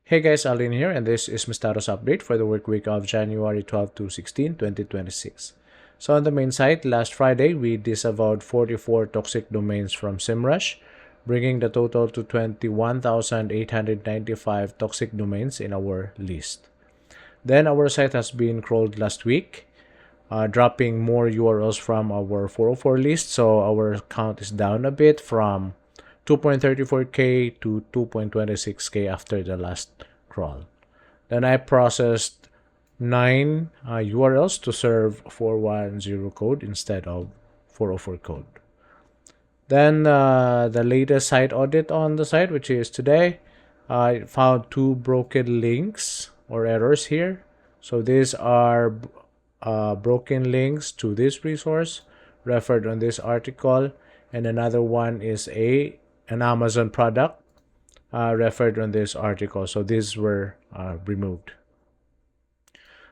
Hey guys, Aldin here, and this is my status update for the work week of January 12 to 16, 2026. So on the main site, last Friday, we disavowed 44 toxic domains from SEMrush, bringing the total to 21,895 toxic domains in our list. Then our site has been crawled last week, dropping more URLs from our 404 list, so our count is down a bit from 2.34k to 2.26k after the last crawl. Then I processed 9 URLs to serve 410 code instead of 404 code. Then the latest site audit on the site, which is today, I found 2 broken links or errors here. So these are broken links to this resource referred on this article, and another one is an Amazon product referred on this article. So these were removed.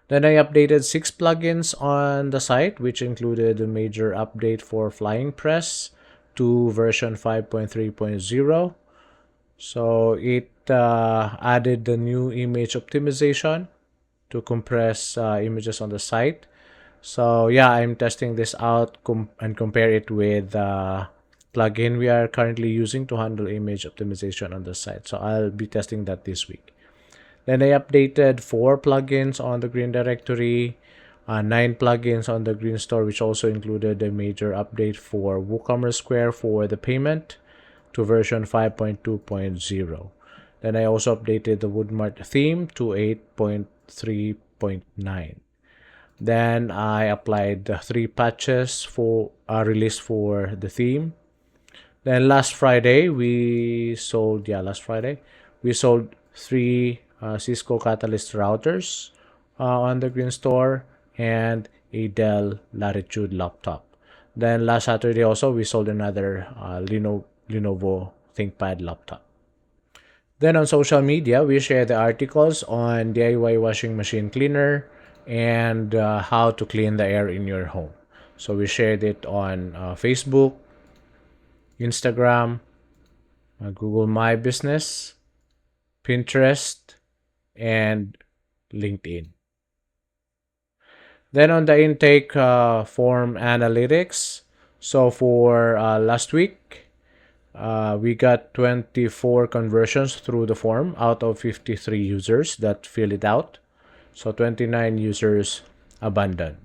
Then I updated 6 plugins on the site, which included a major update for Flying Press to version 5.3.0. So it added the new image optimization to compress images on the site. So yeah, I'm testing this out and compare it with the plugin we are currently using to handle image optimization on the site. So I'll be testing that this week. Then I updated 4 plugins on the Green directory, 9 plugins on the Green store, which also included a major update for WooCommerce Square for the payment to version 5.2.0. Then I also updated the Woodmart theme to 8.3.9. Then I applied the 3 patches for released for the theme. Then last Friday we sold 3 Cisco Catalyst routers on the Green store and a Dell Latitude laptop. Then last Saturday also we sold another Lenovo ThinkPad laptop. Then on social media, we share the articles on DIY washing machine cleaner and how to clean the air in your home. So we shared it on Facebook, Instagram, Google My Business, Pinterest, and LinkedIn. Then on the intake form analytics, so for last week, we got 24 conversions through the form out of 53 users that fill it out. So 29 users abandoned.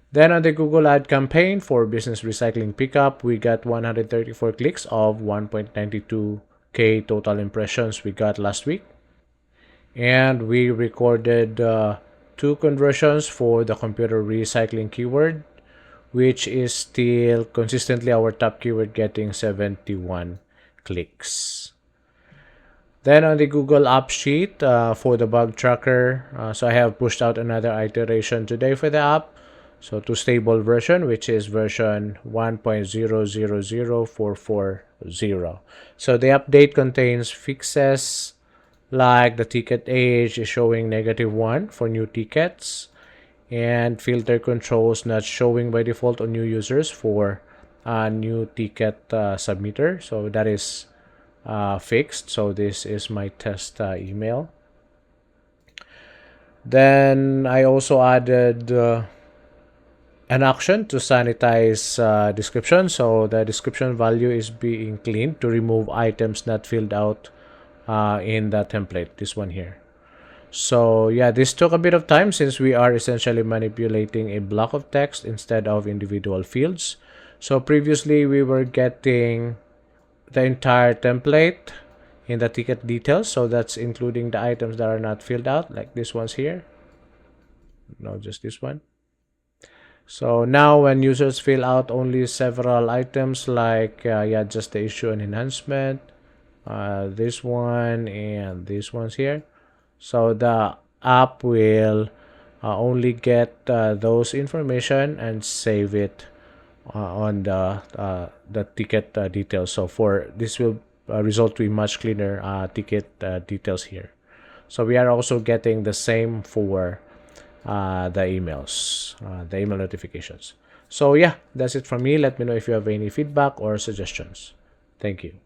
Then on the Google ad campaign for business recycling pickup, we got 134 clicks of 1.92k total impressions we got last week. And we recorded 2 conversions for the computer recycling keyword, which is still consistently our top keyword, getting 71 clicks. Then on the Google App Sheet for the bug tracker, so I have pushed out another iteration today for the app. So to stable version, which is version 1.000440. So the update contains fixes like the ticket age is showing -1 for new tickets, and filter controls not showing by default on new users for new ticket submitter. So that is fixed. So this is my test email. Then I also added an action to sanitize description. So the description value is being cleaned to remove items not filled out in the template, this one here. So yeah, this took a bit of time since we are essentially manipulating a block of text instead of individual fields. So previously we were getting the entire template in the ticket details, so that's including the items that are not filled out, like this one's here. No, just this one. So now when users fill out only several items, like just the issue and enhancement, this one and these ones here, so the app will only get those information and save it on the ticket details. So for this will result to a much cleaner ticket details here. So we are also getting the same for the emails, the email notifications. So yeah, that's it from me. Let me know if you have any feedback or suggestions. Thank you.